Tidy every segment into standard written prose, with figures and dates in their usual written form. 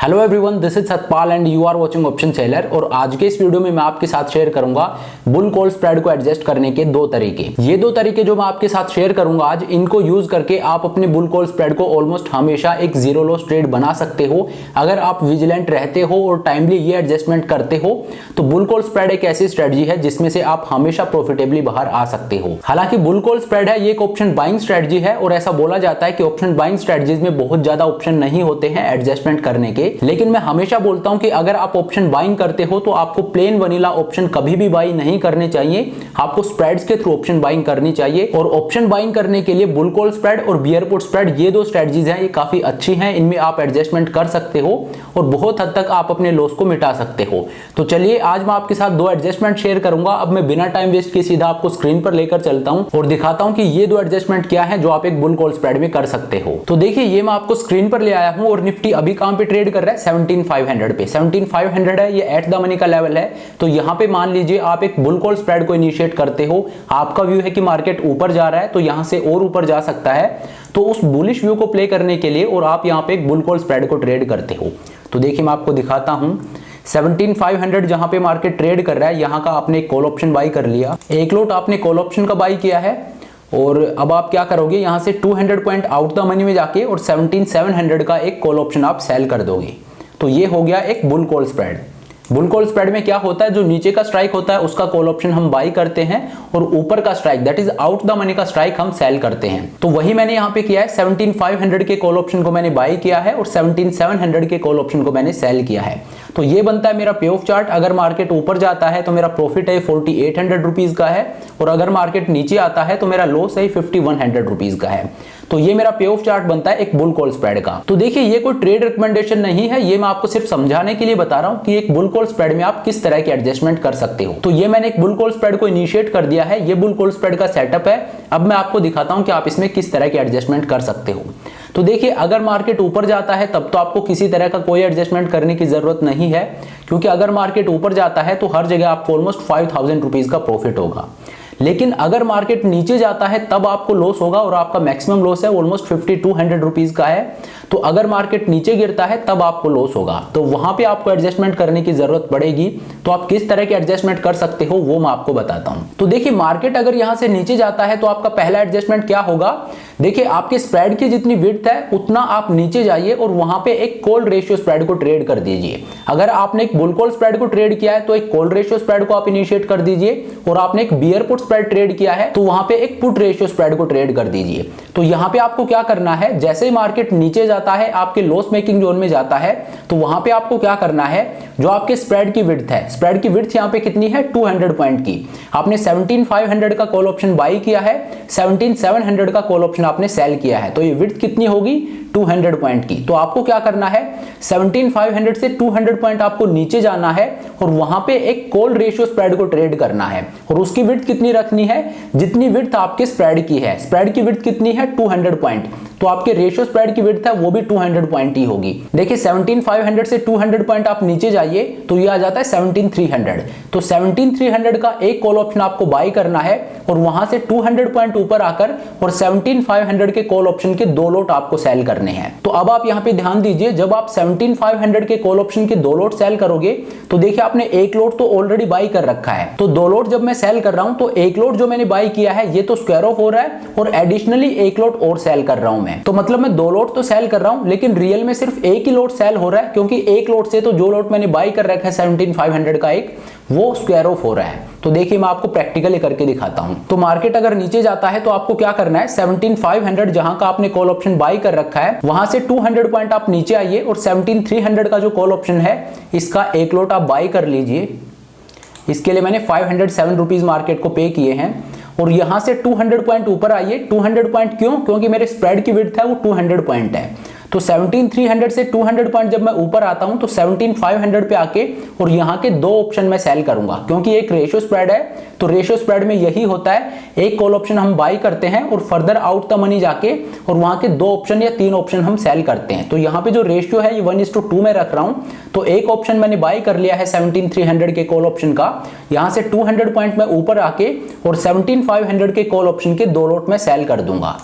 Hello everyone, this is Satpal and you are watching option seller. और आज के इस वीडियो में मैं आपके साथ शेयर करूंगा बुल कॉल स्प्रेड को एडजस्ट करने के दो तरीके। ये दो तरीके जो मैं आपके साथ शेयर करूंगा आज, इनको यूज करके आप अपने बुल कॉल स्प्रेड को ऑलमोस्ट हमेशा एक जीरो लॉस ट्रेड बना सकते हो। अगर आप विजिलेंट रहते हो और टाइमली ये एडजस्टमेंट करते हो तो बुल कॉल स्प्रेड एक ऐसी स्ट्रेटजी है जिसमें से आप हमेशा प्रॉफिटेबली बाहर आ सकते हो। हालांकि बुल कॉल स्प्रेड है, ये एक ऑप्शन बाइंग स्ट्रेटजी है और ऐसा बोला जाता है कि ऑप्शन बाइंग स्ट्रेटजीज में बहुत ज्यादा ऑप्शन नहीं होते हैं एडजस्टमेंट करने के। लेकिन मैं हमेशा बोलता हूं कि अगर आप ऑप्शन बाइंग करते हो तो आपको प्लेन वनीला ऑप्शन कभी भी बाई नहीं करने चाहिए, आपको स्प्रेड्स के थ्रू ऑप्शन बाइंग करनी चाहिए। और ऑप्शन बाइंग करने के लिए बुल कॉल स्प्रेड और बियर पुट स्प्रेड, ये दो स्ट्रेटजीज हैं, ये काफी अच्छी हैं। इनमें आप एडजस्टमेंट कर सकते हो और बहुत हद तक आप अपने लॉस को मिटा सकते हो। तो चलिए आज मैं आपके साथ दो एडजस्टमेंट शेयर करूंगा। अब मैं बिना टाइम वेस्ट किए सीधा आपको स्क्रीन पर लेकर चलता हूं और दिखाता हूं कि ये दो एडजस्टमेंट क्या है जो आप एक बुल कॉल स्प्रेड में कर सकते हो। तो देखिए, ये मैं आपको स्क्रीन पर ले आया हूं और निफ्टी अभी कहां पे ट्रेड कर रहा है, 17,500 पे। 17,500 है, ये एट द मनी का लेवल है। तो यहां पे मान लीजिए आप एक बुल कॉल स्प्रेड को इनिशिएट करते हो, आपका व्यू है कि मार्केट ऊपर जा रहा है तो यहां से और ऊपर जा सकता है। तो उस बुलिश व्यू को प्ले करने के लिए और आप यहां पे एक बुल कॉल स्प्रेड को ट्रेड करते हो। तो देखिए मैं आपको दिखाता हूं, 17,500 जहां पे मार्केट ट्रेड कर रहा है, यहां का आपने एक कॉल ऑप्शन बाई कर लिया, एक लोट आपने कॉल ऑप्शन का बाई किया है। और अब आप क्या करोगे, यहां से 200 पॉइंट आउट द मनी में जाके और 17,700 का एक कॉल ऑप्शन आप सेल कर दोगे। तो ये हो गया एक bull call spread. Bull call spread में क्या होता है, जो नीचे का स्ट्राइक होता है उसका कॉल ऑप्शन हम बाई करते हैं और ऊपर का strike that is out the money का स्ट्राइक हम सेल करते हैं। तो वही मैंने यहां पे किया है, 17,500 के कॉल ऑप्शन को मैंने बाई किया है और 17,700 के कॉल ऑप्शन को मैंने सेल किया है। तो ये बनता है मेरा पे ऑफ चार्ट। अगर मार्केट ऊपर जाता है तो मेरा प्रॉफिट है 4,800 रुपीज का है और अगर मार्केट नीचे आता है तो मेरा लॉस है 5,100 रुपीज का है। तो ये मेरा पे ऑफ चार्ट बनता है एक बुल कॉल स्प्रेड का। तो देखिए, ये कोई ट्रेड रिकमेंडेशन नहीं है, ये मैं आपको सिर्फ समझाने के लिए बता रहा हूं कि एक बुल कॉल स्प्रेड में आप किस तरह के एडजस्टमेंट कर सकते हो। तो ये मैंने एक बुल कॉल स्प्रेड को इनिशिएट कर दिया है, ये बुल कॉल स्प्रेड का सेटअप है। अब मैं आपको दिखाता हूं कि आप इसमें किस तरह के एडजस्टमेंट कर सकते हो। तो देखिए, अगर मार्केट ऊपर जाता है तब तो आपको किसी तरह का कोई एडजस्टमेंट करने की जरूरत नहीं है, क्योंकि अगर मार्केट ऊपर जाता है तो हर जगह आपको ऑलमोस्ट 5,000 रुपीज का प्रॉफिट होगा। लेकिन अगर मार्केट नीचे जाता है तब आपको लॉस होगा और आपका मैक्सिमम लॉस है ऑलमोस्ट 5,200 रुपीज का है। तो अगर मार्केट नीचे गिरता है तब आपको लॉस होगा, तो वहां पे आपको एडजस्टमेंट करने की जरूरत पड़ेगी। तो आप किस तरह के एडजस्टमेंट कर सकते हो वो मैं आपको बताता हूं। तो देखिए, मार्केट अगर यहां से नीचे जाता है तो आपका पहला एडजस्टमेंट क्या होगा, देखिए आपके स्प्रेड की जितनी विड्थ है उतना आप नीचे जाइए और वहां पे एक कॉल रेशियो स्प्रेड को ट्रेड कर दीजिए। अगर आपने एक बुल कॉल स्प्रेड को ट्रेड किया है तो एक कॉल रेशियो स्प्रेड को आप इनिशिएट कर दीजिए, और आपने एक बियर पुट स्प्रेड ट्रेड किया है तो वहां पे एक पुट रेशियो स्प्रेड को ट्रेड कर दीजिए। तो यहां पे आपको क्या करना है, जैसे ही मार्केट नीचे जाता है, आपके लॉस मेकिंग जोन में जाता है, तो वहां पे आपको क्या करना है, जो आपके स्प्रेड की विड्थ है, स्प्रेड की विड्थ यहां पे कितनी है 200 पॉइंट की, आपने 17,500 का कॉल ऑप्शन बाई किया है, 17,700 का कॉल ऑप्शन आपने सेल किया है। तो ये विड्थ कितनी होगी 200 पॉइंट की। तो आपको क्या करना है, 17,500 से 200 पॉइंट आपको नीचे जाना है और वहां पे एक कॉल रेशियो स्प्रेड को ट्रेड करना है और उसकी विड्थ कितनी रखनी है, जितनी विड्थ आपके स्प्रेड की है। स्प्रेड की विड्थ कितनी है 200 पॉइंट, तो आपके रेशियो स्प्रेड की विड्थ है वो भी 200 पॉइंट ही होगी। देखिए, 17,500 से 200 पॉइंट आप नीचे जाइए तो ये आ जाता है 17,300। तो 17,300 का एक कॉल ऑप्शन आपको बाई करना है और वहां से 200 पॉइंट ऊपर आकर और 17,500 के कॉल ऑप्शन के दो लोट आपको सेल करने हैं। तो अब आप यहां पे ध्यान दीजिए, जब आप 17,500 के कॉल ऑप्शन के दो लोट सेल करोगे तो देखिए आपने एक लोट तो ऑलरेडी बाई कर रखा है। तो दो लोट जब मैं सेल कर रहा हूं तो एक लोट जो मैंने बाई किया है ये तो स्क्वायर ऑफ हो रहा है और एडिशनली एक लोट और सेल कर रहा हूं मैं। तो मतलब मैं दो लोट तो सेल कर रहा हूं लेकिन रियल में सिर्फ एक ही लोट सेल हो रहा है, क्योंकि एक लोट से तो जो लोट मैंने बाई कर रखा है 17,500 का एक, वो स्क्वायर ऑफ हो रहा है। तो देखिए मैं आपको प्रैक्टिकली करके दिखाता हूं। तो मार्केट अगर नीचे जाता है तो आपको क्या करना है, 17,500 जहां का आपने कॉल ऑप्शन बाई कर रखा है वहां से 200 पॉइंट आप नीचे आइए और 17,300 का जो कॉल ऑप्शन है इसका एक लोट आप बाई कर लीजिए। इसके लिए मैंने 507 रुपीज मार्केट को पे किए हैं और यहां से 200 पॉइंट ऊपर आइए। 200 पॉइंट क्यों, क्योंकि मेरे स्प्रेड की विड्थ है वो 200 पॉइंट है। तो 17,300 से 200 पॉइंट जब मैं ऊपर आता हूं तो 17,500 पे आके और यहां के दो ऑप्शन मैं सेल करूंगा, क्योंकि एक रेशियो स्प्रेड है। तो रेशियो स्प्रेड में यही होता है, एक कॉल ऑप्शन हम बाई करते हैं और फर्दर आउट द मनी जाके और वहां के दो ऑप्शन या तीन ऑप्शन हम सेल करते हैं। तो यहाँ पे जो रेशियो है ये 1:2 में रख रहा हूं। तो एक ऑप्शन मैंने बाई कर लिया है 17,300 के कॉल ऑप्शन का, यहां से 200 पॉइंट में ऊपर आके और 17,500 के कॉल ऑप्शन के दो लोट में सेल कर दूंगा।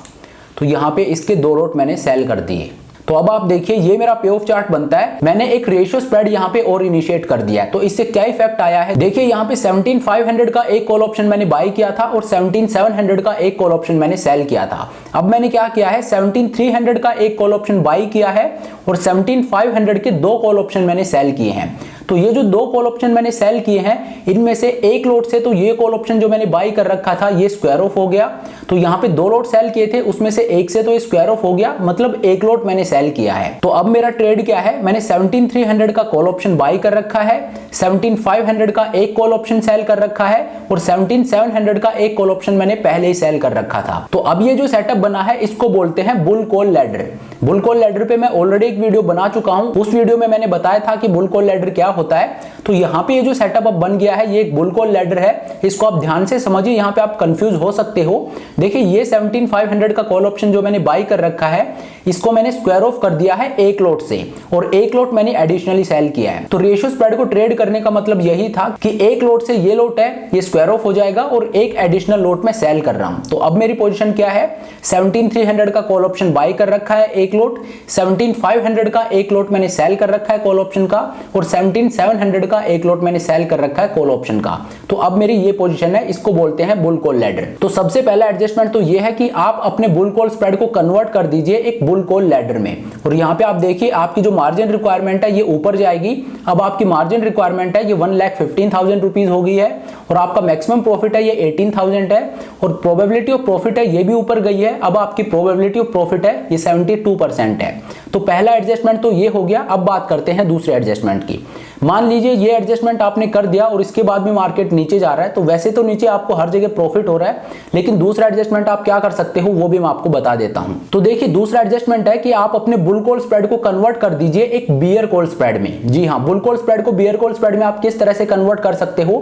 तो यहाँ पे इसके दो लोट मैंने सेल कर दिए। तो अब आप देखिए ये मेरा पे ऑफ चार्ट बनता है। मैंने एक रेशियो स्प्रेड यहाँ पे और इनिशिएट कर दिया है, तो इससे क्या इफेक्ट आया है, देखिए यहाँ पे 17,500 का एक कॉल ऑप्शन मैंने बाई किया था और 17,700 का एक कॉल ऑप्शन मैंने सेल किया था। अब मैंने क्या किया है, 17,300 का एक कॉल ऑप्शन बाई किया है और 17,500 के दो कॉल ऑप्शन मैंने सेल किए हैं। तो ये जो दो कॉल ऑप्शन मैंने सेल किए हैं, इनमें से एक लॉट से तो ये कॉल ऑप्शन जो मैंने बाई कर रखा था ये स्क्वायर ऑफ हो गया। तो यहाँ पे दो लॉट सेल किए थे, उसमें से एक से तो ये स्क्वायर ऑफ हो गया, मतलब एक लॉट मैंने सेल किया है। तो अब मेरा ट्रेड क्या है, मैंने 17,300 का कॉल ऑप्शन बाई कर रखा है, 17,500 का एक कॉल ऑप्शन सेल कर रखा है और 17,700 का एक कॉल ऑप्शन मैंने पहले ही सेल कर रखा था। तो अब ये जो सेटअप बना है इसको बोलते हैं bull call ladder. Bull call ladder पे मैं ऑलरेडी एक वीडियो बना चुका हूं, उस वीडियो में मैंने बताया था कि बुल कॉल लैडर क्या होता है। तो यहाँ पे ये जो सेटअप अब बन गया है ये एक बुल कॉल लैडर है, इसको आप ध्यान से समझिए, यहाँ पे आप कंफ्यूज हो सकते हो। देखिए ये 17,500 का कॉल ऑप्शन जो मैंने बाई कर रखा है इसको मैंने स्क्वायर ऑफ कर दिया है एक लॉट से और एक लॉट मैंने एडिशनली सेल किया है। तो रेशियो स्प्रेड को ट्रेड करने का मतलब यही था कि एक लॉट से ये लॉट है ये स्क्वायर ऑफ हो जाएगा और एक एडिशनल लॉट में सेल कर रहा हूं। तो अब मेरी पोजीशन क्या है, 17,300 का कॉल ऑप्शन बाई कर रखा है एक लॉट, 17,500 का एक लॉट मैंने सेल कर रखा है कॉल ऑप्शन का और 17,700 का एक लॉट मैंने सेल कर रखा है कॉल ऑप्शन का। तो अब मेरी ये पोजीशन है, इसको बोलते हैं बुल कॉल लैडर। तो सबसे पहला एडजस्टमेंट तो ये है कि आप अपने बुल कॉल स्प्रेड को कन्वर्ट कर दीजिए एक बुल कॉल लैडर में। और यहाँ पे आप देखिए आपकी जो मार्जिन रिक्वायरमेंट है ये ऊपर जाएगी। अब आपकी मार्जिन रिक्वायरमेंट है ये 1,15,000 रुपीज हो गई है और आपका मैक्सिमम प्रॉफिट है ये 18,000 है और प्रोबेबिलिटी ऑफ प्रॉफिट है ये भी ऊपर गई है। अब आपकी प्रोबेबिलिटी ऑफ प्रॉफिट है ये 72% है। तो पहला एडजस्टमेंट तो ये हो गया। अब बात करते हैं दूसरे एडजस्टमेंट की। मान लीजिए ये एडजस्टमेंट आपने कर दिया और इसके बाद भी मार्केट नीचे जा रहा है, तो वैसे तो नीचे आपको हर जगह प्रॉफिट हो रहा है, लेकिन दूसरा एडजस्टमेंट आप क्या कर सकते हो वो भी मैं आपको बता देता हूं। तो देखिए दूसरा एडजस्टमेंट है कि आप अपने बुल कॉल स्प्रेड को कन्वर्ट कर दीजिए एक बियर कॉल स्प्रेड में। जी हाँ, बुल कॉल स्प्रेड को बियर कॉल स्प्रेड में आप किस तरह से कन्वर्ट कर सकते हो।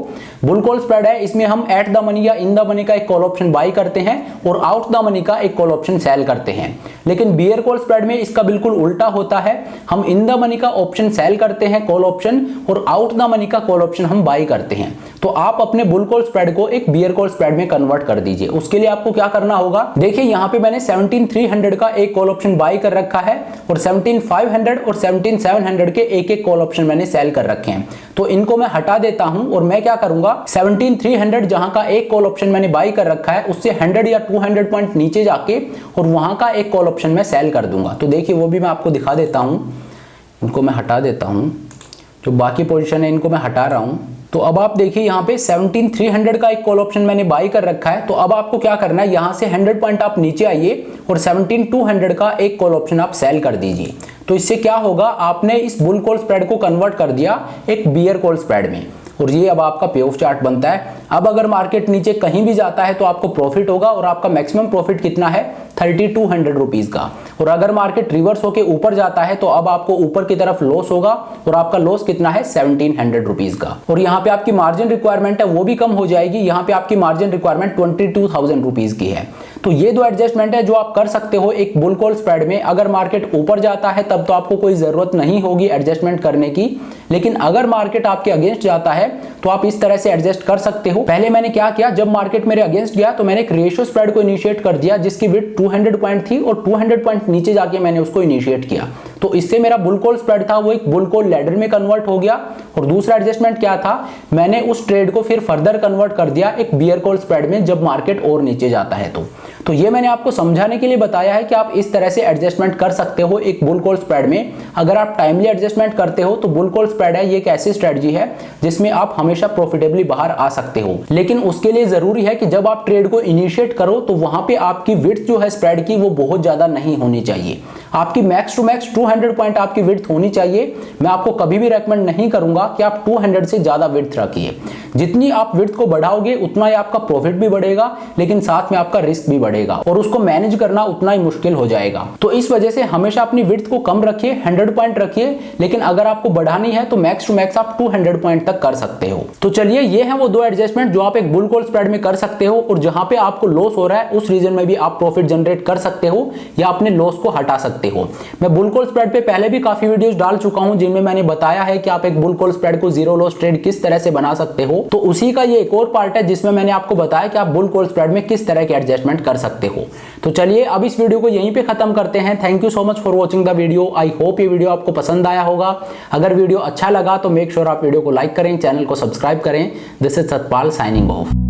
बुल कॉल स्प्रेड है, इसमें हम एट द मनी या इन द मनी का एक कॉल ऑप्शन बाई करते हैं और आउट द मनी का एक कॉल ऑप्शन सेल करते हैं। लेकिन बियर कॉल स्प्रेड में इसका बिल्कुल उल्टा होता है, हम इन द मनी का ऑप्शन सेल करते हैं कॉल ऑप्शन और आउट द मनी का कॉल ऑप्शन हम बाई करते हैं। तो आप अपने बुल कॉल स्प्रेड को एक बियर कॉल स्प्रेड में कन्वर्ट कर दीजिए। उसके लिए आपको क्या करना होगा, देखिए यहाँ पे मैंने 17,300 का एक कॉल ऑप्शन बाई कर रखा है और 17,500 और 17,700 के एक एक कॉल ऑप्शन मैंने सेल कर रखे हैं। तो इनको मैं हटा देता हूं और मैं क्या करूंगा, 17,300 जहां का एक कॉल ऑप्शन मैंने बाई कर रखा है उससे 100 या 200 पॉइंट नीचे जाके और वहां का एक कॉल ऑप्शन मैं सेल कर दूंगा। तो देखिए वो भी मैं आपको दिखा देता हूं, इनको मैं हटा देता हूं, जो बाकी पोजीशन है इनको मैं हटा रहा हूं। तो अब आप देखिए यहाँ पे 17,300 का एक कॉल ऑप्शन मैंने बाई कर रखा है। तो अब आपको क्या करना है, यहाँ से 100 पॉइंट आप नीचे आइए और 17,200 का एक कॉल ऑप्शन आप सेल कर दीजिए। तो इससे क्या होगा, आपने इस बुल कॉल स्प्रेड को कन्वर्ट कर दिया एक बियर कॉल स्प्रेड में और ये अब आपका पे ऑफ चार्ट बनता है। अब अगर मार्केट नीचे कहीं भी जाता है तो आपको प्रॉफिट होगा और आपका मैक्सिमम प्रॉफिट कितना है, 3,200 रुपीज का। और अगर मार्केट रिवर्स होके ऊपर जाता है तो अब आपको ऊपर की तरफ लॉस होगा और आपका लॉस कितना है, 1,700 रुपीज का। और यहाँ पे आपकी मार्जिन रिक्वायरमेंट है वो भी कम हो जाएगी, यहाँ पे आपकी मार्जिन रिक्वायरमेंट 22,000 रुपीज की है। तो ये दो एडजस्टमेंट है जो आप कर सकते हो एक बुल कॉल स्प्रेड में। अगर मार्केट ऊपर जाता है तब तो आपको कोई जरूरत नहीं होगी एडजस्टमेंट करने की, लेकिन अगर मार्केट आपके अगेंस्ट जाता है तो आप इस तरह से एडजस्ट कर सकते हो। पहले मैंने क्या किया, जब मार्केट मेरे अगेंस्ट गया तो मैंने एक रेशियो स्प्रेड को इनिशिएट कर दिया जिसकी विड्थ 200 पॉइंट थी और 200 पॉइंट नीचे जाके मैंने उसको इनिशिएट किया। तो इससे मेरा बुल कॉल स्प्रेड था वो एक बुल कॉल लैडर में कन्वर्ट हो गया। और दूसरा एडजस्टमेंट क्या था, मैंने उस ट्रेड को फिर फर्दर कन्वर्ट कर दिया एक बियर कॉल स्प्रेड में जब मार्केट और नीचे जाता है। तो ये मैंने आपको समझाने के लिए बताया है कि आप इस तरह से एडजस्टमेंट कर सकते हो एक बुल कॉल स्प्रेड में। अगर आप टाइमली एडजस्टमेंट करते हो तो बुल कॉल स्प्रेड है ये एक ऐसी स्ट्रेटजी है जिसमें आप हमेशा प्रॉफिटेबली बाहर आ सकते हो। लेकिन उसके लिए जरूरी है कि जब आप ट्रेड को इनिशिएट करो तो वहां पे आपकी विड्थ जो है स्प्रेड की वो बहुत ज्यादा नहीं होनी चाहिए। आपकी मैक्स टू मैक्स 200 पॉइंट आपकी विड्थ होनी चाहिए। मैं आपको कभी भी रेकमेंड नहीं करूंगा कि आप 200 से ज्यादा विड्थ रखिए। जितनी आप विड्थ को बढ़ाओगे उतना ही आपका प्रॉफिट भी बढ़ेगा, लेकिन साथ में आपका रिस्क भी बढ़ेगा और उसको मैनेज करना उतना ही मुश्किल हो जाएगा। तो इस वजह से हमेशा अपनी विड्थ को कम रखिए, 100 पॉइंट रखिए, लेकिन अगर आपको बढ़ानी है तो मैक्स टू मैक्स आप 200 पॉइंट तक कर सकते हो। तो चलिए ये है वो दो एडजस्टमेंट जो आप एक बुल कॉल स्प्रेड में कर सकते हो और जहां पे आपको लॉस हो रहा है उस रीजन में भी आप प्रॉफिट जनरेट कर सकते हो या अपने लॉस को हटा सकते हो। मैं बुल कॉल स्प्रेड पे पहले भी काफी वीडियोस डाल चुका हूं जिनमें मैंने बताया है कि आप एक बुल कॉल स्प्रेड को जीरो लॉस ट्रेड किस तरह से बना सकते हो। तो उसी का ये एक और पार्ट है जिसमें मैंने आपको बताया कि आप बुल कॉल स्प्रेड में किस तरह के एडजस्टमेंट कर सकते हो। तो तो चलिए अब इस वीडियो को यहीं पे खत्म करते हैं। Thank you so much for watching the video. I hope ये वीडियो आपको पसंद आया होगा। अगर वीडियो अच्छा लगा तो मेक श्योर आप वीडियो को लाइक करें, चैनल को सब्सक्राइब करें। This is Satpal signing off.